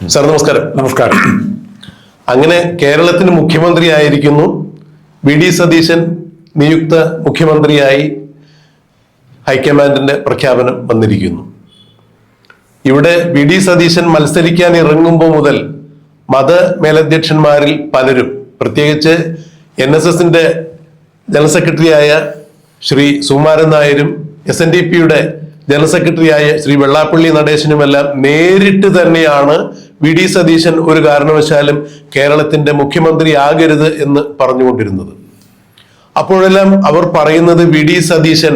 Sir നമസ്കാരം. നമസ്കാരം. അങ്ങനെ കേരളത്തിന് മുഖ്യമന്ത്രിയായിരിക്കുന്നു. വി.ഡി. സതീശൻ നിയുക്ത മുഖ്യമന്ത്രിയായി ഹൈക്കമാൻഡിന്റെ പ്രഖ്യാപനം വന്നിരിക്കുന്നു. ഇവിടെ വി.ഡി. സതീശൻ മത്സരിക്കാൻ ഇറങ്ങുമ്പോൾ മുതൽ മതമേലധ്യക്ഷന്മാരിൽ പലരും, പ്രത്യേകിച്ച് NSSന്റെ ജനറൽ സെക്രട്ടറിയായ ശ്രീ സുകുമാരൻ നായരും SNDPയുടെ ജനറൽ സെക്രട്ടറിയായ ശ്രീ വെള്ളാപ്പള്ളി നടേശനുമെല്ലാം നേരിട്ട് തന്നെയാണ് വി.ഡി. സതീശൻ ഒരു കാരണവശാലും കേരളത്തിന്റെ മുഖ്യമന്ത്രി ആകരുത് എന്ന് പറഞ്ഞുകൊണ്ടിരുന്നത്. അപ്പോഴെല്ലാം അവർ പറയുന്നത് വി.ഡി. സതീശൻ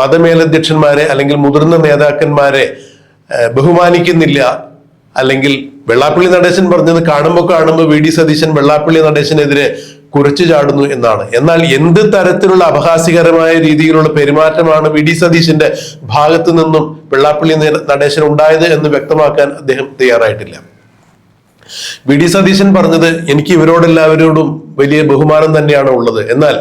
മതമേലധ്യക്ഷന്മാരെ അല്ലെങ്കിൽ മുതിർന്ന നേതാക്കന്മാരെ ബഹുമാനിക്കുന്നില്ല, അല്ലെങ്കിൽ വെള്ളാപ്പള്ളി നടേശൻ പറഞ്ഞത് കാണുമ്പോൾ വി.ഡി. സതീശൻ വെള്ളാപ്പള്ളി നടേശനെതിരെ കുരച്ചു ചാടുന്നു എന്നാണ്. എന്നാൽ എന്ത് തരത്തിലുള്ള അപഹാസ്യകരമായ രീതിയിലുള്ള പെരുമാറ്റമാണ് വി.ഡി. സതീശന്റെ ഭാഗത്തു നിന്നും വെള്ളാപ്പള്ളി നടേശൻ ഉണ്ടായത് എന്ന് വ്യക്തമാക്കാൻ അദ്ദേഹം തയ്യാറായിട്ടില്ല. വി.ഡി. സതീശൻ പറഞ്ഞത്, എനിക്ക് ഇവരോടെല്ലാവരോടും വലിയ ബഹുമാനം തന്നെയാണ് ഉള്ളത്, എന്നാൽ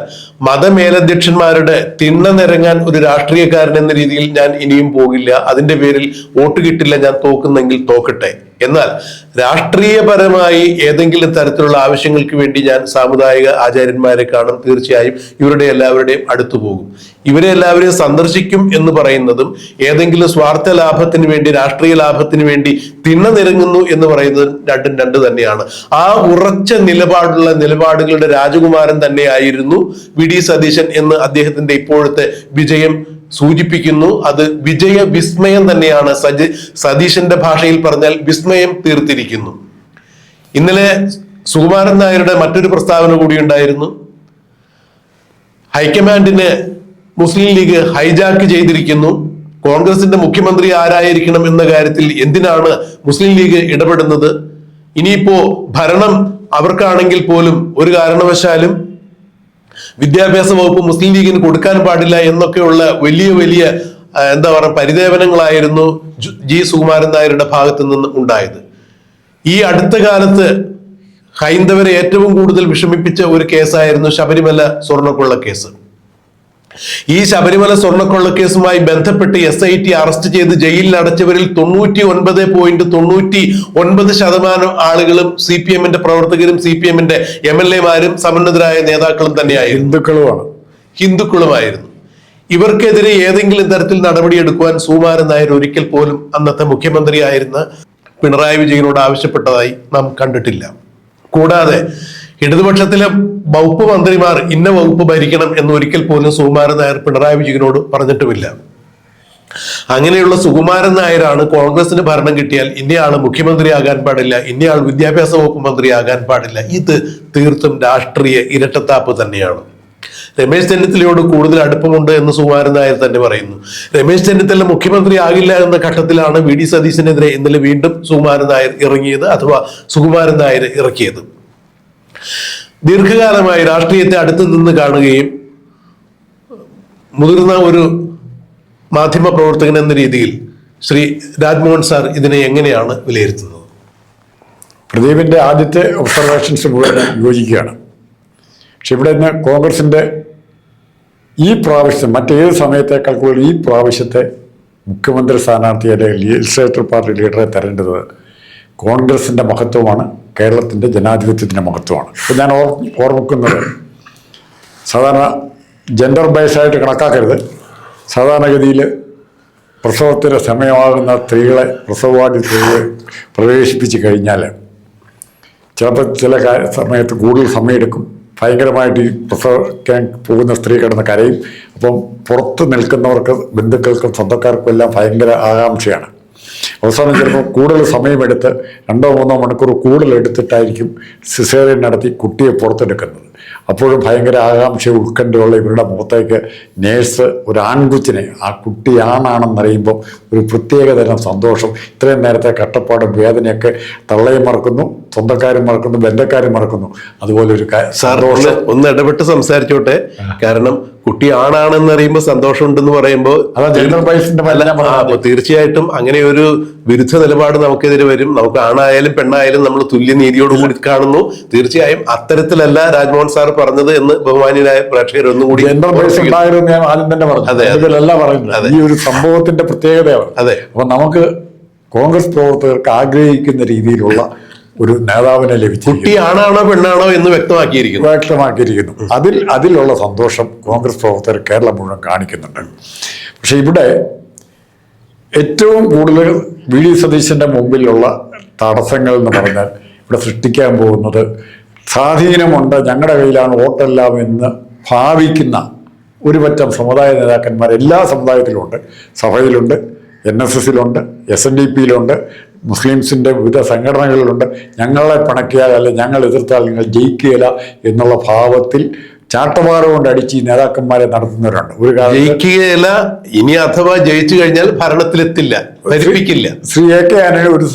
മതമേലധ്യക്ഷന്മാരുടെ തിണ്ണ നിരങ്ങാൻ ഒരു രാഷ്ട്രീയക്കാരൻ എന്ന രീതിയിൽ ഞാൻ ഇനിയും പോകില്ല. അതിന്റെ പേരിൽ വോട്ട് കിട്ടില്ല, ഞാൻ തോക്കുന്നെങ്കിൽ തോക്കട്ടെ. എന്നാൽ രാഷ്ട്രീയപരമായി ഏതെങ്കിലും തരത്തിലുള്ള ആവശ്യങ്ങൾക്ക് വേണ്ടി ഞാൻ സാമുദായിക ആചാര്യന്മാരെ കാണും, തീർച്ചയായും ഇവരുടെ എല്ലാവരുടെയും അടുത്തു പോകും. ഇവരെ എല്ലാവരെയും സന്ദർശിക്കും എന്ന് പറയുന്നതും ഏതെങ്കിലും സ്വാർത്ഥ ലാഭത്തിന് വേണ്ടി, രാഷ്ട്രീയ ലാഭത്തിന് വേണ്ടി തിണ്ണ നിരങ്ങുന്നു എന്ന് പറയുന്നതും രണ്ടും രണ്ട് തന്നെയാണ്. ആ ഉറച്ച നിലപാടുകളുടെ രാജകുമാരൻ തന്നെയായിരുന്നു വി.ഡി. സതീശൻ എന്ന് അദ്ദേഹത്തിന്റെ ഇപ്പോഴത്തെ വിജയം സൂചിപ്പിക്കുന്നു. അത് വിജയ വിസ്മയം തന്നെയാണ്. സതീശന്റെ ഭാഷയിൽ പറഞ്ഞാൽ വിസ്മയം തീർത്തിരിക്കുന്നു. ഇന്നലെ സുകുമാരൻ നായരുടെ മറ്റൊരു പ്രസ്താവന കൂടി ഉണ്ടായിരുന്നു. ഹൈക്കമാൻഡിനെ മുസ്ലിം ലീഗ് ഹൈജാക്ക് ചെയ്തിരിക്കുന്നു. കോൺഗ്രസിന്റെ മുഖ്യമന്ത്രി ആരായിരിക്കണം എന്ന കാര്യത്തിൽ എന്തിനാണ് മുസ്ലിം ലീഗ് ഇടപെടുന്നത്? ഇനിയിപ്പോ ഭരണം അവർക്കാണെങ്കിൽ പോലും ഒരു കാരണവശാലും വിദ്യാഭ്യാസ വകുപ്പ് മുസ്ലിം ലീഗിന് കൊടുക്കാൻ പാടില്ല എന്നൊക്കെയുള്ള വലിയ എന്താ പറയുക പരിദേവനങ്ങളായിരുന്നു ജി സുകുമാരൻ നായരുടെ ഭാഗത്ത് നിന്ന് ഉണ്ടായത്. ഈ അടുത്ത കാലത്ത് ഹൈന്ദവരെ ഏറ്റവും കൂടുതൽ വിഷമിപ്പിച്ച ഒരു കേസായിരുന്നു ശബരിമല സ്വർണ്ണക്കൊള്ള കേസ്. ഈ ശബരിമല സ്വർണ്ണക്കൊള്ളക്കേസുമായി ബന്ധപ്പെട്ട് SIT അറസ്റ്റ് ചെയ്ത് ജയിലിൽ അടച്ചവരിൽ 99.99% ആളുകളും CPM-ന്റെ പ്രവർത്തകരും CPM-ന്റെ MLA-മാരും സമന്നതരായ നേതാക്കളും തന്നെയായിരുന്നു, ഹിന്ദുക്കളുമായിരുന്നു. ഇവർക്കെതിരെ ഏതെങ്കിലും തരത്തിൽ നടപടിയെടുക്കുവാൻ സുകുമാരൻ നായർ ഒരിക്കൽ പോലും അന്നത്തെ മുഖ്യമന്ത്രിയായിരുന്ന പിണറായി വിജയനോട് ആവശ്യപ്പെട്ടതായി നാം കണ്ടിട്ടില്ല. കൂടാതെ ഇടതുപക്ഷത്തിലെ വകുപ്പ് മന്ത്രിമാർ ഇന്ന വകുപ്പ് ഭരിക്കണം എന്ന് ഒരിക്കൽ പോലും സുകുമാരൻ നായർ പിണറായി വിജയനോട് പറഞ്ഞിട്ടുമില്ല. അങ്ങനെയുള്ള സുകുമാരൻ നായരാണ് കോൺഗ്രസിന് ഭരണം കിട്ടിയാൽ ഇന്നയാൾ മുഖ്യമന്ത്രിയാകാൻ പാടില്ല, ഇന്നയാൾ വിദ്യാഭ്യാസ വകുപ്പ് മന്ത്രിയാകാൻ പാടില്ല. ഇത് തീർത്തും രാഷ്ട്രീയ ഇരട്ടത്താപ്പ് തന്നെയാണ്. രമേശ് ചെന്നിത്തലയോട് കൂടുതൽ അടുപ്പമുണ്ട് എന്ന് സുകുമാരൻ നായർ തന്നെ പറയുന്നു. രമേശ് ചെന്നിത്തല മുഖ്യമന്ത്രി ആകില്ല എന്ന ഘട്ടത്തിലാണ് വി.ഡി. സതീശനെതിരെ ഇന്നലെ വീണ്ടും സുകുമാരൻ നായർ ഇറങ്ങിയത്, അഥവാ സുകുമാരൻ നായർ ഇറക്കിയത്. ദീർഘകാലമായി രാഷ്ട്രീയത്തെ അടുത്ത് നിന്ന് കാണുകയും മുതിർന്ന ഒരു മാധ്യമ പ്രവർത്തകൻ എന്ന രീതിയിൽ ശ്രീ രാജ്മോഹൻ സാർ ഇതിനെ എങ്ങനെയാണ് വിലയിരുത്തുന്നത്? പ്രദീപിന്റെ ആദ്യത്തെ ഒബ്സർവേഷൻസ് മുഴുവൻ യോജിക്കുകയാണ്. പക്ഷെ ഇവിടെ നിന്ന് കോൺഗ്രസിന്റെ ഈ പ്രാവശ്യം മറ്റേത് സമയത്തേക്കാൾ കൂടുതൽ ഈ പ്രാവശ്യത്തെ മുഖ്യമന്ത്രി സ്ഥാനാർത്ഥിയെ ലെജിസ്ലേറ്റർ പാർട്ടി ലീഡറെ തരേണ്ടത് കോൺഗ്രസിന്റെ മഹത്വമാണ്, കേരളത്തിന്റെ ജനാധിപത്യത്തിന്റെ മഹത്വമാണ്. ഇപ്പം ഞാൻ ഓർമ്മിക്കുന്നത്, സാധാരണ ജെൻഡർ ബേസായിട്ട് കണക്കാക്കരുത്, സാധാരണഗതിയിൽ പ്രസവത്തിന് സമയമാകുന്ന സ്ത്രീകളെ പ്രസവവാർഡിൽ പ്രവേശിപ്പിച്ച് കഴിഞ്ഞാൽ ചിലപ്പോൾ ചില സമയത്ത് കൂടുതൽ സമയമെടുക്കും. ഭയങ്കരമായിട്ട് ഈ പ്രസവിക്കാൻ പോകുന്ന സ്ത്രീ കിടന്ന് കരയും. അപ്പം പുറത്ത് നിൽക്കുന്നവർക്ക്, ബന്ധുക്കൾക്കും സ്വന്തക്കാർക്കും എല്ലാം ഭയങ്കര ആകാംക്ഷയാണ്. അവസാനം ചിലപ്പോൾ കൂടുതൽ സമയമെടുത്ത് 2-3 മണിക്കൂർ കൂടുതൽ എടുത്തിട്ടായിരിക്കും സിസേറിയൻ നടത്തി കുട്ടിയെ പുറത്തെടുക്കുന്നത്. അപ്പോഴും ഭയങ്കര ആകാംക്ഷ, ഉത്കണ്ഠയുള്ള ഇവരുടെ മുഖത്തേക്ക് നേഴ്സ് ഒരു ആൺകുച്ചിനെ, ആ കുട്ടി ആണാണെന്നറിയുമ്പോൾ ഒരു പ്രത്യേകതരം സന്തോഷം, ഇത്രയും നേരത്തെ കഷ്ടപ്പാടും വേദനയൊക്കെ തള്ളയും മറക്കുന്നു, സ്വന്തക്കാരും മറക്കുന്നു, ബന്ധക്കാരും മറക്കുന്നു. അതുപോലെ ഒരു സന്തോഷം. ഒന്ന് ഇടപെട്ട് സംസാരിച്ചോട്ടെ, കാരണം കുട്ടി ആണാണെന്ന് അറിയുമ്പോൾ സന്തോഷമുണ്ടെന്ന് പറയുമ്പോൾ തീർച്ചയായിട്ടും അങ്ങനെ ഒരു വിരുദ്ധ നിലപാട് നമുക്കെതിരെ വരും. നമുക്ക് ആണായാലും പെണ്ണായാലും നമ്മൾ തുല്യനീതിയോടുകൂടി കാണുന്നു. തീർച്ചയായും അത്തരത്തിലല്ല രാജ്മോഹൻ സാർ പറഞ്ഞത് എന്ന് ബഹുമാന്യനായ പ്രേക്ഷകർ ഒന്നുകൂടി ഈ ഒരു സംഭവത്തിന്റെ പ്രത്യേകതയാണ്. അതെ, അപ്പൊ നമുക്ക് കോൺഗ്രസ് പ്രവർത്തകർക്ക് ആഗ്രഹിക്കുന്ന രീതിയിലുള്ള ഒരു നേതാവിനെ ലഭിച്ചിരിക്കുന്നു. കുട്ടി ആണാണോ പെണ്ണാണോ എന്ന് വ്യക്തമാക്കിയിരിക്കുന്നു. അതിലുള്ള സന്തോഷം കോൺഗ്രസ് പ്രവർത്തകർ കേരളം മുഴുവൻ കാണിക്കുന്നുണ്ട്. പക്ഷെ ഇവിടെ ഏറ്റവും കൂടുതൽ വി.ഡി. സതീശന്റെ മുമ്പിലുള്ള തടസ്സങ്ങൾ എന്ന് പറഞ്ഞാൽ ഇവിടെ സൃഷ്ടിക്കാൻ പോകുന്നത് സ്വാധീനമുണ്ട്, ഞങ്ങളുടെ കയ്യിലാണ് വോട്ടെല്ലാം എന്ന് ഭാവിക്കുന്ന ഒരു പറ്റം സമുദായ നേതാക്കന്മാർ എല്ലാ സമുദായത്തിലുമുണ്ട്. സഭയിലുണ്ട്, NSSലുണ്ട്, SNDPയിലുണ്ട്, മുസ്ലിംസിൻ്റെ വിവിധ സംഘടനകളിലുണ്ട്. ഞങ്ങളെ പിണക്കിയാൽ അല്ലെ ഞങ്ങൾ എതിർത്താൽ നിങ്ങൾ ജയിക്കുകയില്ല എന്നുള്ള ഭാവത്തിൽ ചാട്ടവാറ കൊണ്ട് അടിച്ച് ഈ നേതാക്കന്മാരെ നടത്തുന്നവരുണ്ട്. ഒരു കാലത്ത് ജയിക്കുകയില്ല, ഇനി അഥവാ ജയിച്ചു കഴിഞ്ഞാൽ ഭരണത്തിലെത്തില്ല, ഭരിപ്പിക്കില്ല. ശ്രീ A.K. ആന്റണി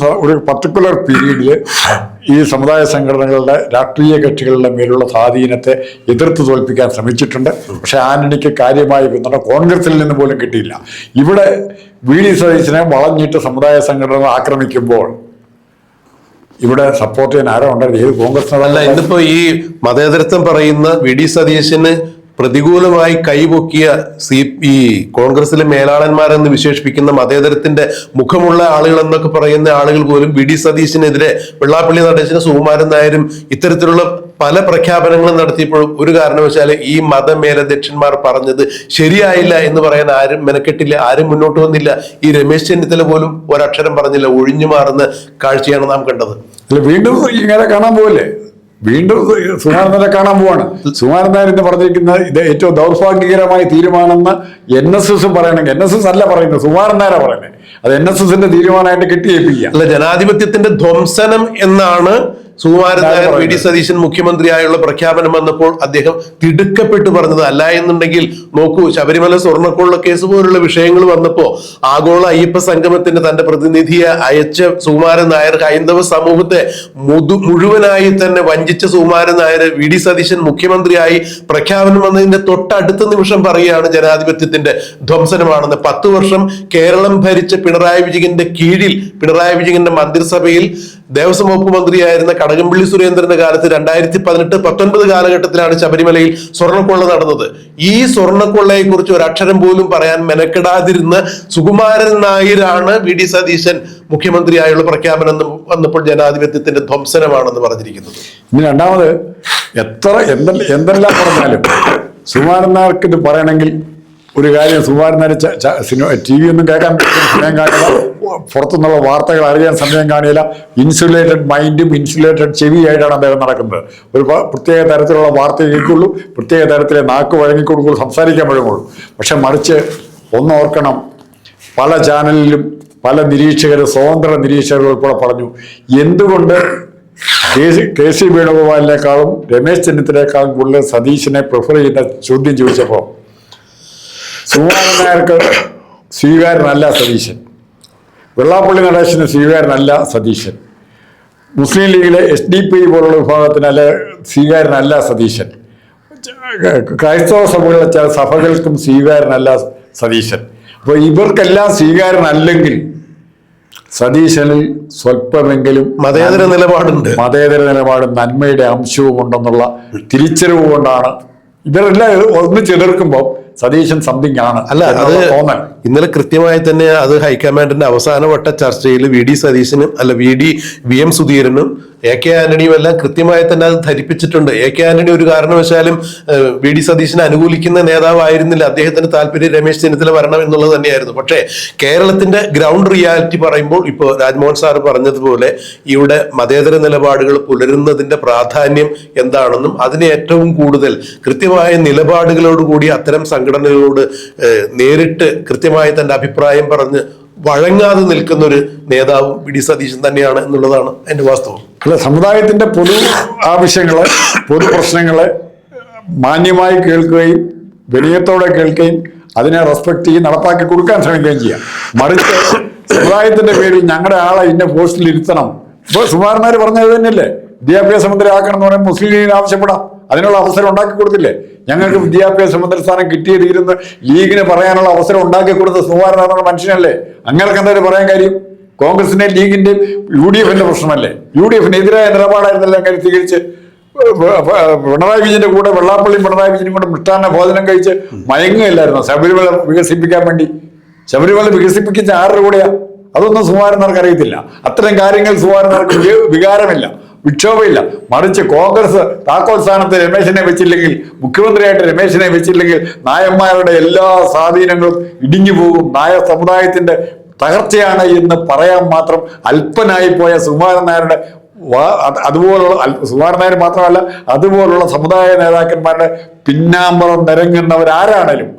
ഒരു പർട്ടിക്കുലർ പീരീഡിൽ ഈ സമുദായ സംഘടനകളുടെ രാഷ്ട്രീയ കക്ഷികളുടെ മേലുള്ള സ്വാധീനത്തെ എതിർത്ത് തോൽപ്പിക്കാൻ ശ്രമിച്ചിട്ടുണ്ട്. പക്ഷെ ആന്റണിക്ക് കാര്യമായ പിന്തുണ കോൺഗ്രസിൽ നിന്ന് പോലും കിട്ടിയില്ല. ഇവിടെ വി.ഡി. സതീശനെ വളഞ്ഞിട്ട് സമുദായ സംഘടനകൾ ആക്രമിക്കുമ്പോൾ ഇവിടെ സപ്പോർട്ട് ചെയ്യാൻ ആരോ ഉണ്ടായിരുന്നു. ഏത് കോൺഗ്രസ് അല്ല, ഇന്നിപ്പോ ഈ മതേതരത്വം പറയുന്ന വി.ഡി. സതീശന് പ്രതികൂലമായി കൈപൊക്കിയ ഈ കോൺഗ്രസിലെ മേലാളന്മാരെന്ന് വിശേഷിപ്പിക്കുന്ന മതേതരത്തിന്റെ മുഖമുള്ള ആളുകൾ എന്നൊക്കെ പറയുന്ന ആളുകൾ പോലും വി.ഡി. സതീശനെതിരെ വെള്ളാപ്പള്ളി നടേശനും സുകുമാരൻ നായരും ഇത്തരത്തിലുള്ള പല പ്രഖ്യാപനങ്ങളും നടത്തിയപ്പോഴും ഒരു കാരണവശാല് ഈ മതമേലധ്യക്ഷന്മാർ പറഞ്ഞത് ശരിയായില്ല എന്ന് പറയാൻ ആരും മെനക്കെട്ടില്ല, ആരും മുന്നോട്ട് വന്നില്ല. ഈ രമേശ് ചെന്നിത്തല പോലും ഒരക്ഷരം പറഞ്ഞില്ല. ഒഴിഞ്ഞു മാറുന്ന കാഴ്ചയാണ് നാം കണ്ടത്. അല്ല, വീണ്ടും ഇങ്ങനെ കാണാൻ പോവില്ലേ? വീണ്ടും സുകുമാരൻ നായരെ കാണാൻ പോവാണ്. സുകുമാരൻ നായർ എന്ന് പറഞ്ഞിരിക്കുന്ന ഇത് ഏറ്റവും ദൗർഭാഗ്യകരമായ തീരുമാനമെന്ന് NSS പറയണമെങ്കിൽ NSS അല്ല പറയുന്നത്, സുകുമാരൻ നായരാ പറയുന്നത്. അത് NSSന്റെ തീരുമാനമായിട്ട് കിട്ടിയേപ്പിക്കുക. അല്ല, ജനാധിപത്യത്തിന്റെ ധ്വംസനം എന്നാണ് സുകുമാരൻ നായർ വി.ഡി. സതീശൻ മുഖ്യമന്ത്രിയായുള്ള പ്രഖ്യാപനം വന്നപ്പോൾ അദ്ദേഹം തിടുക്കപ്പെട്ടു പറഞ്ഞത്. അല്ല എന്നുണ്ടെങ്കിൽ നോക്കൂ, ശബരിമല സ്വർണ്ണക്കൊള്ള കേസ് പോലുള്ള വിഷയങ്ങൾ വന്നപ്പോ ആഗോള അയ്യപ്പ സംഗമത്തിന് തന്റെ പ്രതിനിധിയെ അയച്ച സുകുമാരൻ നായർ ഹൈന്ദവ സമൂഹത്തെ മുഴുവനായി തന്നെ വഞ്ചിച്ച സുകുമാരൻ നായർ വി.ഡി. സതീശൻ മുഖ്യമന്ത്രിയായി പ്രഖ്യാപനം വന്നതിന്റെ തൊട്ടടുത്ത നിമിഷം പറയുകയാണ് ജനാധിപത്യത്തിന്റെ ധ്വംസനമാണെന്ന്. 10 വർഷം കേരളം ഭരിച്ച പിണറായി വിജയന്റെ കീഴിൽ, പിണറായി വിജയന്റെ മന്ത്രിസഭയിൽ ദേവസ്വം വകുപ്പ് മന്ത്രിയായിരുന്ന കടകംപള്ളി സുരേന്ദ്രന്റെ കാലത്ത് 2018-19 കാലഘട്ടത്തിലാണ് ശബരിമലയിൽ സ്വർണ്ണക്കൊള്ള നടന്നത്. ഈ സ്വർണ്ണക്കൊള്ളയെ കുറിച്ച് ഒരു അക്ഷരം പോലും പറയാൻ മെനക്കെടാതിരുന്ന സുകുമാരൻ നായരാണ് വി.ഡി. സതീശൻ മുഖ്യമന്ത്രിയായുള്ള പ്രഖ്യാപനം വന്നപ്പോൾ ജനാധിപത്യത്തിന്റെ ധ്വംസനമാണെന്ന് പറഞ്ഞിരിക്കുന്നത്. ഇനി രണ്ടാമത് എന്തെല്ലാം പറഞ്ഞാലും സുകുമാരൻ നായർക്ക് ഇത് പറയണമെങ്കിൽ ഒരു കാര്യം, സുകുമാരൻ നായർ TV ഒന്നും കേൾക്കാൻ സമയം കാണില്ല, പുറത്തുനിന്നുള്ള വാർത്തകൾ അറിയാൻ സമയം കാണില്ല. ഇൻസുലേറ്റഡ് മൈൻഡും ഇൻസുലേറ്റഡ് ചെവിയായിട്ടാണ് അദ്ദേഹം നടക്കുന്നത്. ഒരു പ്രത്യേക തരത്തിലുള്ള വാർത്ത കേൾക്കുള്ളൂ, പ്രത്യേക തരത്തിലെ നാക്ക് വഴങ്ങിക്കൊടുക്കുള്ളൂ, സംസാരിക്കാൻ പറ്റുള്ളൂ. പക്ഷെ മറിച്ച് ഒന്നോർക്കണം, പല ചാനലിലും പല നിരീക്ഷകർ, സ്വതന്ത്ര നിരീക്ഷകർ ഉൾപ്പെടെ പറഞ്ഞു, എന്തുകൊണ്ട് കെ.സി. വേണുഗോപാലിനേക്കാളും രമേശ് ചെന്നിത്തലയേക്കാളും കൂടുതൽ സതീശനെ പ്രിഫർ ചെയ്യുന്ന ചോദ്യം ചോദിച്ചപ്പോൾ സുകുമാരൻ നായർക്ക് സ്വീകാര്യനല്ല സതീശൻ, വെള്ളാപ്പള്ളി നടേശന് സ്വീകാര്യനല്ല സതീശൻ, മുസ്ലിം ലീഗിലെ SDP പോലുള്ള വിഭാഗത്തിന് സ്വീകാര്യനല്ല സതീശൻ, ക്രൈസ്തവ സഭകളിലെ ചില സഭകൾക്കും സ്വീകാര്യനല്ല സതീശൻ. അപ്പോൾ ഇവർക്കെല്ലാം സ്വീകാര്യനല്ലെങ്കിൽ സതീശനിൽ സ്വല്പമെങ്കിലും മതേതര നിലപാടും നന്മയുടെ അംശവും ഉണ്ടെന്നുള്ള തിരിച്ചറിവ് കൊണ്ടാണ് ഇവരെല്ലാം ഒന്നിച്ച് എതിർക്കുമ്പോൾ സതീശൻ സംതിങ് ആണ്. അല്ല, അത് ഇന്നലെ കൃത്യമായി തന്നെ അത് ഹൈക്കമാൻഡിന്റെ അവസാനവട്ട ചർച്ചയിൽ വി.ഡി. സതീശനും VM സുധീരനും A.K. ആന്റണിയും എല്ലാം കൃത്യമായി തന്നെ അത് ധരിപ്പിച്ചിട്ടുണ്ട്. A.K. ആന്റണി ഒരു കാരണവശാലും വി.ഡി. സതീശനെ അനുകൂലിക്കുന്ന നേതാവായിരുന്നില്ല. അദ്ദേഹത്തിന് താല്പര്യം രമേശ് ചെന്നിത്തല വരണം എന്നുള്ളത് തന്നെയായിരുന്നു. പക്ഷേ കേരളത്തിന്റെ ഗ്രൗണ്ട് റിയാലിറ്റി പറയുമ്പോൾ ഇപ്പോൾ രാജ്മോഹൻ സാർ പറഞ്ഞതുപോലെ ഇവിടെ മതേതര നിലപാടുകൾ പുലരുന്നതിന്റെ പ്രാധാന്യം എന്താണെന്നും അതിന് ഏറ്റവും കൂടുതൽ കൃത്യമായ നിലപാടുകളോടുകൂടി അത്തരം സംഘടനകളോട് നേരിട്ട് കൃത്യമായി തന്റെ അഭിപ്രായം പറഞ്ഞ് വഴങ്ങാതെ നിൽക്കുന്ന ഒരു നേതാവും വി.ഡി. സതീശൻ തന്നെയാണ് എന്നുള്ളതാണ് എന്റെ വാസ്തവം. അല്ല, സമുദായത്തിന്റെ പൊതു ആവശ്യങ്ങളെ, പൊതു പ്രശ്നങ്ങളെ മാന്യമായി കേൾക്കുകയും വിനയത്തോടെ കേൾക്കുകയും അതിനെ റെസ്പെക്ട് ചെയ്ത് നടപ്പാക്കി കൊടുക്കാൻ ശ്രമിക്കുകയും ചെയ്യാം. മറിച്ച് സമുദായത്തിന്റെ പേരിൽ ഞങ്ങളുടെ ആളെ ഇന്ന പോസ്റ്റിൽ ഇരുത്തണം. ഇപ്പോൾ സുകുമാരൻ നായർ പറഞ്ഞത് തന്നെയല്ലേ, വിദ്യാഭ്യാസ മന്ത്രി ആക്കണം എന്ന് പറയുമ്പോൾ മുസ്ലിം ലീഗിന് ആവശ്യപ്പെടാം, അതിനുള്ള അവസരം ഉണ്ടാക്കി കൊടുത്തില്ലേ? ഞങ്ങൾക്ക് വിദ്യാഭ്യാസ മന്ത്രിസ്ഥാനം കിട്ടിയതിരുന്ന് ലീഗിന് പറയാനുള്ള അവസരം ഉണ്ടാക്കി കൊടുത്ത സുകുമാരൻ നായർ മനുഷ്യനല്ലേ? അങ്ങനെയൊക്കെ എന്തായാലും പറയാൻ കാര്യം കോൺഗ്രസിന്റെ ലീഗിന്റെയും UDFന്റെ പ്രശ്നമല്ലേ? UDFനെതിരായ നിലപാടായിരുന്നെല്ലാം കാര്യം സ്വീകരിച്ച് പിണറായി വിജയന്റെ കൂടെ വെള്ളാപ്പള്ളിയും പിണറായി വിജയനും കൂടെ മിഷ്ടാന്ന ഭോജനം കഴിച്ച് മയങ്ങുകയല്ലായിരുന്നു ശബരിമല വികസിപ്പിക്കാൻ വേണ്ടി. ശബരിമല വികസിപ്പിക്കുന്ന ആരുടെ കൂടെയാ? അതൊന്നും സുകുമാരൻ നായർക്ക് അറിയത്തില്ല. അത്തരം കാര്യങ്ങൾ സുകുമാരൻ നായർക്ക് വികാരമില്ല, വിക്ഷോഭമില്ല. മറിച്ച് കോൺഗ്രസ് താക്കോൽ സ്ഥാനത്ത് രമേശിനെ വെച്ചില്ലെങ്കിൽ, മുഖ്യമന്ത്രിയായിട്ട് രമേശിനെ വെച്ചില്ലെങ്കിൽ നായന്മാരുടെ എല്ലാ സ്വാധീനങ്ങളും ഇടിഞ്ഞു പോകും, നായർ സമുദായത്തിന്റെ തകർച്ചയാണ് എന്ന് പറയാൻ മാത്രം അല്പനായി പോയ സുകുമാരൻ നായരുടെ അതുപോലുള്ള സുകുമാരൻ നായർ മാത്രമല്ല, അതുപോലുള്ള സമുദായ നേതാക്കന്മാരുടെ പിന്നാമ്പറം നിരങ്ങുന്നവരാരാണേലും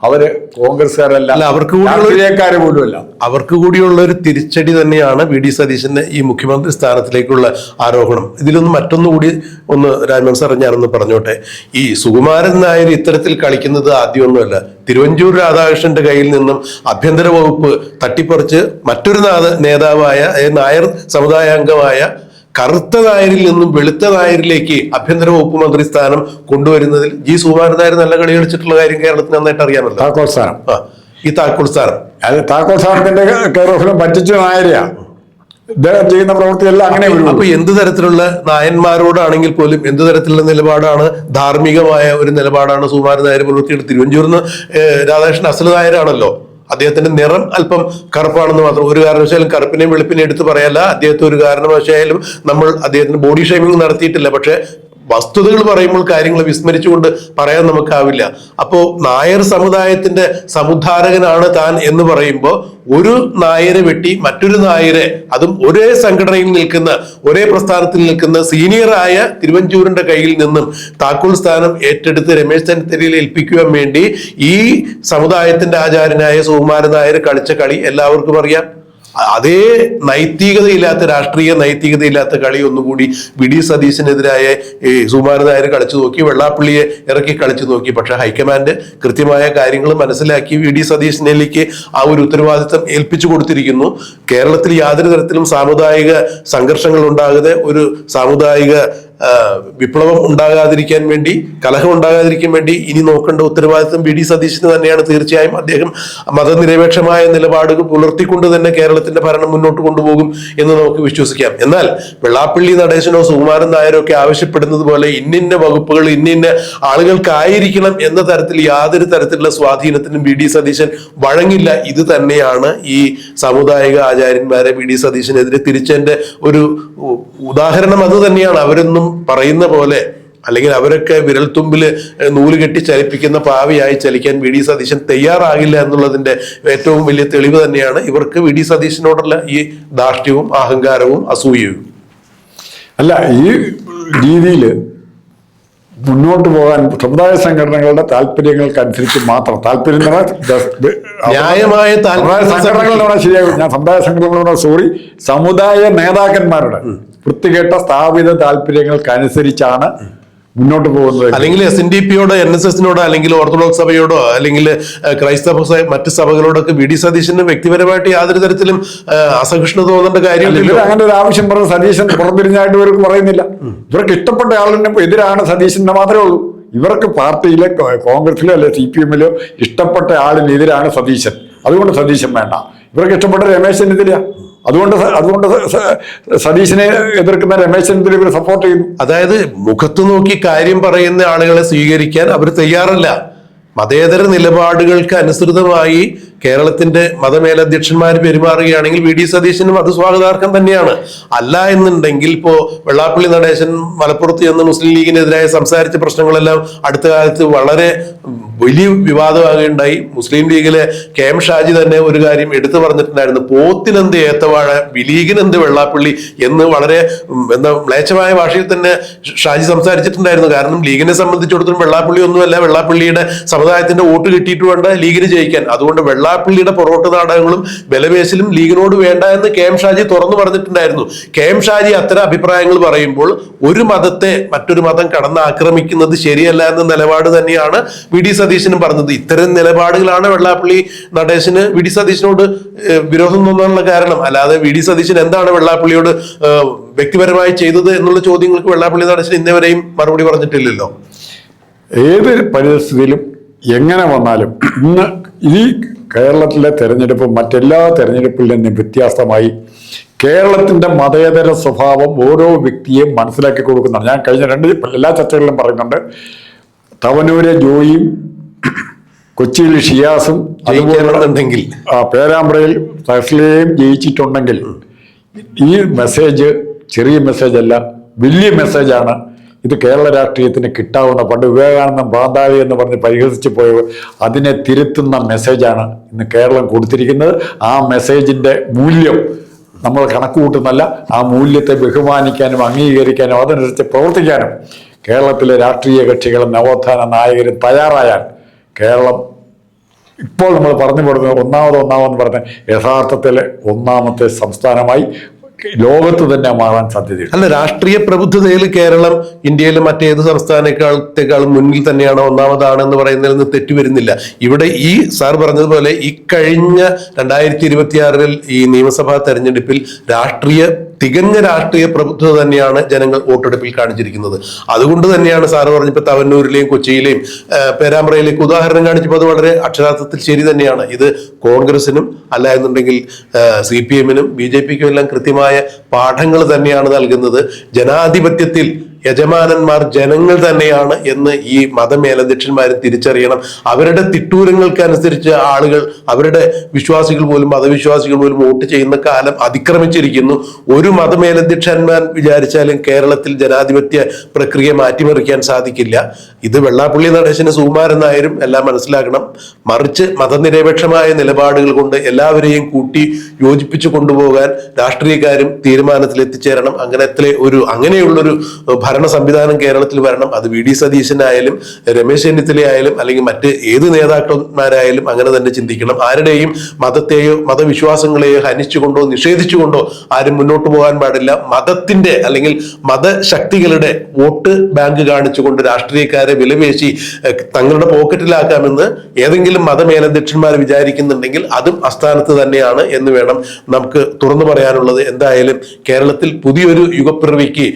അവര് കോൺഗ്രസ്സുകാരല്ല, രാഷ്ട്രീയക്കാര് പോലുമല്ല. അവർക്ക് കൂടിയുള്ള ഒരു തിരിച്ചടി തന്നെയാണ് വി ഡി സതീശന്റെ ഈ മുഖ്യമന്ത്രി സ്ഥാനത്തിലേക്കുള്ള ആരോപണം. ഇതിലൊന്ന് മറ്റൊന്നുകൂടി രാജ്മോഹൻ സാർ ഞാനൊന്ന് പറഞ്ഞോട്ടെ. ഈ സുകുമാരൻ നായർ ഇത്തരത്തിൽ കളിക്കുന്നത് ആദ്യമൊന്നുമല്ല. തിരുവഞ്ചൂർ രാധാകൃഷ്ണന്റെ കയ്യിൽ നിന്നും ആഭ്യന്തര വകുപ്പ് തട്ടിപ്പറിച്ച് മറ്റൊരു നേതാവായ നായർ സമുദായാംഗമായ കറുത്ത നായരിൽ നിന്നും വെളുത്ത നായരിലേക്ക് ആഭ്യന്തര വകുപ്പ് മന്ത്രി സ്ഥാനം കൊണ്ടുവരുന്നതിൽ ജി സുകുമാരൻ നായർ നല്ല കളി കളിച്ചിട്ടുള്ള കാര്യം കേരളത്തിന് നന്നായിട്ട് അറിയാമല്ലോ. താക്കോൽ സ്ഥാനം, ഈ താക്കോൽ സ്ഥാനം, അത് താക്കോൽ സ്ഥാനത്തിന്റെ കെയർഓഫിലും പറ്റിച്ച നായരെയാ ഇദ്ദേഹം ചെയ്യുന്ന പ്രവൃത്തിയെല്ലാം അങ്ങനെ. അപ്പൊ എന്ത് തരത്തിലുള്ള നായന്മാരോടാണെങ്കിൽ പോലും എന്ത് തരത്തിലുള്ള നിലപാടാണ്, ധാർമ്മികമായ ഒരു നിലപാടാണ് സുകുമാരൻ നായർ പുലർത്തിയിട്ട്? തിരുവഞ്ചൂരിന്ന് രാധാകൃഷ്ണൻ അസൽ നായരാണല്ലോ. അദ്ദേഹത്തിന്റെ നിറം അല്പം കറുപ്പാണെന്ന് മാത്രം. ഒരു കാരണവശാലും കറുപ്പിനെയും വെളുപ്പിനെയും എടുത്ത് പറയല്ല. അദ്ദേഹത്തെ ഒരു കാരണവശാലും നമ്മൾ അദ്ദേഹത്തിന് ബോഡി ഷേമിംഗ് നടത്തിയിട്ടില്ല. പക്ഷെ വസ്തുതകൾ പറയുമ്പോൾ കാര്യങ്ങൾ വിസ്മരിച്ചുകൊണ്ട് പറയാൻ നമുക്കാവില്ല. അപ്പോ നായർ സമുദായത്തിന്റെ സമുദ്ധാരകനാണ് താൻ എന്ന് പറയുമ്പോൾ ഒരു നായരെ വെട്ടി മറ്റൊരു നായരെ, അതും ഒരേ സംഘടനയിൽ നിൽക്കുന്ന, ഒരേ പ്രസ്ഥാനത്തിൽ നിൽക്കുന്ന സീനിയറായ തിരുവഞ്ചൂരിന്റെ കയ്യിൽ നിന്നും താക്കോൽ സ്ഥാനം ഏറ്റെടുത്ത് രമേശ് ചെന്നിത്തലയിൽ ഏൽപ്പിക്കുവാൻ വേണ്ടി ഈ സമുദായത്തിന്റെ ആചാര്യനായ സുകുമാരൻ നായർ കളിച്ച കളി എല്ലാവർക്കും അറിയാം. അതേ നൈതികതയില്ലാത്ത, രാഷ്ട്രീയ നൈതികതയില്ലാത്ത കളി ഒന്നുകൂടി വി ഡി സതീശനെതിരായ സുകുമാരൻ നായർ കളിച്ചു നോക്കി, വെള്ളാപ്പള്ളിയെ ഇറക്കി കളിച്ചു നോക്കി. പക്ഷെ ഹൈക്കമാൻഡ് കൃത്യമായ കാര്യങ്ങൾ മനസ്സിലാക്കി വി ഡി സതീശനിലേക്ക് ആ ഒരു ഉത്തരവാദിത്തം ഏൽപ്പിച്ചു കൊടുത്തിരിക്കുന്നു. കേരളത്തിൽ യാതൊരു തരത്തിലും സാമുദായിക സംഘർഷങ്ങൾ ഉണ്ടാകാതെ, ഒരു സാമുദായിക വിപ്ലവം ഉണ്ടാകാതിരിക്കാൻ വേണ്ടി, കലഹം ഉണ്ടാകാതിരിക്കാൻ വേണ്ടി ഇനി നോക്കേണ്ട ഉത്തരവാദിത്വം വി ഡി സതീശന് തന്നെയാണ്. തീർച്ചയായും അദ്ദേഹം മതനിരപേക്ഷമായ നിലപാടുകൾ പുലർത്തിക്കൊണ്ട് തന്നെ കേരളത്തിന്റെ ഭരണം മുന്നോട്ട് കൊണ്ടുപോകും എന്ന് നമുക്ക് വിശ്വസിക്കാം. എന്നാൽ വെള്ളാപ്പള്ളി നടേശനോ സുകുമാരൻ നായരോ ഒക്കെ ആവശ്യപ്പെടുന്നത് പോലെ ഇന്നിന്ന വകുപ്പുകൾ ഇന്നിന്ന ആളുകൾക്കായിരിക്കണം എന്ന തരത്തിൽ യാതൊരു തരത്തിലുള്ള സ്വാധീനത്തിനും വി ഡി സതീശൻ വഴങ്ങില്ല. ഇത് തന്നെയാണ് ഈ സാമുദായിക ആചാര്യന്മാരെ വി ഡി സതീശനെതിരെ തിരിച്ചതിന്റെ ഒരു ഉദാഹരണം. അത് തന്നെയാണ്. അവരൊന്നും പറയുന്ന പോലെ, അല്ലെങ്കിൽ അവരൊക്കെ വിരൽത്തുമ്പില് നൂല് കെട്ടി ചലിപ്പിക്കുന്ന പാവിയായി ചലിക്കാൻ വി ഡി സതീശൻ തയ്യാറാകില്ല എന്നുള്ളതിന്റെ ഏറ്റവും വലിയ തെളിവ് തന്നെയാണ് ഇവർക്ക് വി ഡി സതീശനോടുള്ള ഈ ധാർഷ്ട്യവും അഹങ്കാരവും അസൂയയും. അല്ല, ഈ രീതിയിൽ മുന്നോട്ട് പോകാൻ സമുദായ സംഘടനകളുടെ താല്പര്യങ്ങൾക്കനുസരിച്ച് മാത്രം, താല്പര്യം ന്യായമായ സംഘടനകളോട് ശരിയാകും. ഞാൻ സമുദായ സംഘടനകളോട് സമുദായ നേതാക്കന്മാരുടെ വൃത്തികെട്ട സ്ഥാപിത താല്പര്യങ്ങൾക്കനുസരിച്ചാണ് മുന്നോട്ട് പോകുന്നത്. അല്ലെങ്കിൽ SNDPയോടോ NSSനോടോ അല്ലെങ്കിൽ ഓർത്തഡോക്സ് സഭയോടോ അല്ലെങ്കിൽ ക്രൈസ്തവ മറ്റ് സഭകളോടൊക്കെ വി ഡി സതീശന് വ്യക്തിപരമായിട്ട് യാതൊരു തരത്തിലും അസഹിഷ്ണുത തോന്നേണ്ട കാര്യമില്ല. അങ്ങനെ ഒരു ആവശ്യം പറഞ്ഞ സതീശൻ പുറത്തിരിഞ്ഞായിട്ട് ഇവർക്ക് പറയുന്നില്ല. ഇവർക്ക് ഇഷ്ടപ്പെട്ട ആളിന് എതിരാണ് സതീശന്റെ മാത്രമേ ഉള്ളൂ. ഇവർക്ക് പാർട്ടിയിലെ കോൺഗ്രസിലോ അല്ലെ CPMലോ ഇഷ്ടപ്പെട്ട ആളിനെതിരാണ് സതീശൻ. അതുകൊണ്ട് സതീശൻ വേണ്ട. ഇവർക്ക് ഇഷ്ടപ്പെട്ട രമേശ് ചെന്നിത്തല, അതുകൊണ്ട് സതീശനെ എതിർക്കുന്ന രമേശ് ചെന്നിത്തല ഇവർ സപ്പോർട്ട് ചെയ്യുന്നു. അതായത് മുഖത്ത് നോക്കി കാര്യം പറയുന്ന ആളുകളെ സ്വീകരിക്കാൻ അവർ തയ്യാറല്ല. മതേതര നിലപാടുകൾക്ക് അനുസൃതമായി കേരളത്തിന്റെ മതമേലധ്യക്ഷന്മാർ പെരുമാറുകയാണെങ്കിൽ വി ഡി സതീശനും അത് സ്വാഗതാർഹം തന്നെയാണ്. അല്ല എന്നുണ്ടെങ്കിൽ ഇപ്പോ വെള്ളാപ്പള്ളി നടേശൻ മലപ്പുറത്ത് ചെന്ന് മുസ്ലിം ലീഗിനെതിരായി സംസാരിച്ച പ്രശ്നങ്ങളെല്ലാം അടുത്ത കാലത്ത് വളരെ വലിയ വിവാദമാകുകയുണ്ടായി. മുസ്ലിം ലീഗിലെ KM ഷാജി തന്നെ ഒരു കാര്യം എടുത്തു പറഞ്ഞിട്ടുണ്ടായിരുന്നു, പോത്തിനെന്ത് ഏത്തവാഴ ലീഗിനെന്ത് വെള്ളാപ്പള്ളി എന്ന് വളരെ മ്ലേച്ഛമായ ഭാഷയിൽ തന്നെ ഷാജി സംസാരിച്ചിട്ടുണ്ടായിരുന്നു. കാരണം ലീഗിനെ സംബന്ധിച്ചിടത്തോളം വെള്ളാപ്പള്ളി ഒന്നുമല്ല, വെള്ളാപ്പള്ളിയുടെ സമുദായത്തിന്റെ വോട്ട് കിട്ടിയിട്ട് വേണ്ട ലീഗിന് ജയിക്കാൻ. അതുകൊണ്ട് വെള്ളാപ്പള്ളിയുടെ പൊറോട്ട് നാടകങ്ങളും ബലവേശലും ലീഗിനോട് വേണ്ട എന്ന് KM ഷാജി തുറന്നു പറഞ്ഞിട്ടുണ്ടായിരുന്നു. KM ഷാജി അത്തരം അഭിപ്രായങ്ങൾ പറയുമ്പോൾ ഒരു മതത്തെ മറ്റൊരു മതം കടന്നാക്രമിക്കുന്നത് ശരിയല്ല എന്ന നിലപാട് തന്നെയാണ് വി ഡി സതീശനും പറഞ്ഞത്. ഇത്തരം നിലപാടുകളാണ് വെള്ളാപ്പള്ളി നടേശന് വി ഡി സതീശനോട് വിരോധം തോന്നാനുള്ള കാരണം. അല്ലാതെ വി ഡി സതീശൻ എന്താണ് വെള്ളാപ്പള്ളിയോട് വ്യക്തിപരമായി ചെയ്തത് എന്നുള്ള ചോദ്യങ്ങൾക്ക് വെള്ളാപ്പള്ളി നടേശൻ ഇന്നേവരെയും മറുപടി പറഞ്ഞിട്ടില്ലല്ലോ. ഏതൊരു പരിസ്ഥിതിയിലും എങ്ങനെ വന്നാലും ഇന്ന് ഈ കേരളത്തിലെ തെരഞ്ഞെടുപ്പ് മറ്റെല്ലാ തെരഞ്ഞെടുപ്പിൽ നിന്നും വ്യത്യാസമായി കേരളത്തിന്റെ മതേതര സ്വഭാവം ഓരോ വ്യക്തിയെയും മനസ്സിലാക്കി കൊടുക്കുന്നതാണ്. ഞാൻ കഴിഞ്ഞ എല്ലാ ചർച്ചകളിലും പറയുന്നുണ്ട്, തവനൂരെ ജോയിയും കൊച്ചിയിൽ ഷിയാസും ജയിക്കണമെന്നുണ്ടെങ്കിൽ പേരാമ്പ്രയിൽ തഹ്ലിയയും ജയിച്ചിട്ടുണ്ടെങ്കിൽ ഈ മെസ്സേജ് ചെറിയ മെസ്സേജ് അല്ല, വലിയ മെസ്സേജാണ്. ഇത് കേരള രാഷ്ട്രീയത്തിന് കിട്ടാവുന്ന, പണ്ട് വിവേകാനന്ദൻ പാന്താവി എന്ന് പറഞ്ഞ് പരിഹസിച്ച് പോയത് അതിനെ തിരുത്തുന്ന മെസ്സേജാണ് ഇന്ന് കേരളം കൊടുത്തിരിക്കുന്നത്. ആ മെസ്സേജിൻ്റെ മൂല്യം നമ്മൾ കണക്ക് കൂട്ടുന്നല്ല, ആ മൂല്യത്തെ ബഹുമാനിക്കാനും അംഗീകരിക്കാനും അതനുസരിച്ച് പ്രവർത്തിക്കാനും കേരളത്തിലെ രാഷ്ട്രീയ കക്ഷികളും നവോത്ഥാന നായകരും തയ്യാറായാൽ കേരളം ഇപ്പോൾ നമ്മൾ പറഞ്ഞു കൊടുക്കുന്നത് ഒന്നാമെന്ന് പറഞ്ഞ യഥാർത്ഥത്തിൽ ഒന്നാമത്തെ സംസ്ഥാനമായി ലോകത്ത് തന്നെ മാറാൻ സാധ്യതയുണ്ട്. അല്ല, രാഷ്ട്രീയ പ്രബുദ്ധതയിൽ കേരളം ഇന്ത്യയിലെ മറ്റേത് സംസ്ഥാനത്തേക്കാളും മുന്നിൽ തന്നെയാണ്, ഒന്നാമതാണ് എന്ന് പറയുന്നതിൽ നിന്ന് തെറ്റുവരുന്നില്ല. ഇവിടെ ഈ സാർ പറഞ്ഞതുപോലെ ഈ കഴിഞ്ഞ 2026 ഈ നിയമസഭാ തെരഞ്ഞെടുപ്പിൽ തികഞ്ഞ രാഷ്ട്രീയ പ്രബുദ്ധത തന്നെയാണ് ജനങ്ങൾ വോട്ടെടുപ്പിൽ കാണിച്ചിരിക്കുന്നത്. അതുകൊണ്ട് തന്നെയാണ് സാറ് പറഞ്ഞപ്പോൾ തവന്നൂരിലെയും കൊച്ചിയിലെയും പേരാമ്പ്രയിലേക്ക് ഉദാഹരണം കാണിച്ചപ്പോൾ അത് വളരെ അക്ഷരാർത്ഥത്തിൽ ശരി തന്നെയാണ്. ഇത് കോൺഗ്രസിനും അല്ല എന്നുണ്ടെങ്കിൽ CPM-നും BJP-ക്കും എല്ലാം കൃത്യമായ പാഠങ്ങൾ തന്നെയാണ് നൽകുന്നത്. ജനാധിപത്യത്തിൽ യജമാനന്മാർ ജനങ്ങൾ തന്നെയാണ് എന്ന് ഈ മതമേലധ്യക്ഷന്മാരും തിരിച്ചറിയണം. അവരുടെ തിട്ടൂരങ്ങൾക്കനുസരിച്ച് ആളുകൾ, അവരുടെ വിശ്വാസികൾ പോലും മതവിശ്വാസികൾ പോലും വോട്ട് ചെയ്യുന്ന കാലം അതിക്രമിച്ചിരിക്കുന്നു. ഒരു മതമേലധ്യക്ഷന്മാർ വിചാരിച്ചാലും കേരളത്തിൽ ജനാധിപത്യ പ്രക്രിയ മാറ്റിമറിക്കാൻ സാധിക്കില്ല. ഇത് വെള്ളാപ്പള്ളി നടേശന് സുകുമാരൻ നായരും എല്ലാം മനസ്സിലാക്കണം. മറിച്ച് മതനിരപേക്ഷമായ നിലപാടുകൾ കൊണ്ട് എല്ലാവരെയും കൂട്ടി യോജിപ്പിച്ചു കൊണ്ടുപോകാൻ രാഷ്ട്രീയക്കാരും തീരുമാനത്തിൽ എത്തിച്ചേരണം. അങ്ങനെയുള്ളൊരു ഭരണ സംവിധാനം കേരളത്തിൽ വരണം. അത് VD സതീശനായാലും രമേശ് ചെന്നിത്തലയായാലും അല്ലെങ്കിൽ മറ്റ് ഏത് നേതാക്കന്മാരായാലും അങ്ങനെ തന്നെ ചിന്തിക്കണം. ആരുടെയും മതത്തെയോ മതവിശ്വാസങ്ങളെയോ ഹനിച്ചുകൊണ്ടോ നിഷേധിച്ചുകൊണ്ടോ ആരും മുന്നോട്ട് പോകാൻ പാടില്ല. മതത്തിന്റെ അല്ലെങ്കിൽ മതശക്തികളുടെ വോട്ട് ബാങ്ക് കാണിച്ചുകൊണ്ട് രാഷ്ട്രീയക്കാരെ വിലപേശി തങ്ങളുടെ പോക്കറ്റിലാക്കാമെന്ന് ഏതെങ്കിലും മതമേലധ്യക്ഷന്മാർ വിചാരിക്കുന്നുണ്ടെങ്കിൽ അതും അസ്ഥാനത്ത് തന്നെയാണ് എന്ന് വേണം നമുക്ക് തുറന്നു പറയാനുള്ളത്. എന്തായാലും കേരളത്തിൽ പുതിയൊരു യുഗപ്പിറവിക്ക്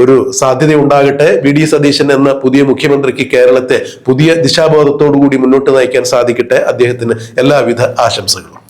ഒരു സാധ്യത ഉണ്ടാകട്ടെ. VD സതീശൻ എന്ന പുതിയ മുഖ്യമന്ത്രിക്ക് കേരളത്തെ പുതിയ ദിശാബോധത്തോടു കൂടി മുന്നോട്ട് നയിക്കാൻ സാധിക്കട്ടെ. അദ്ദേഹത്തിന് എല്ലാവിധ ആശംസകളും.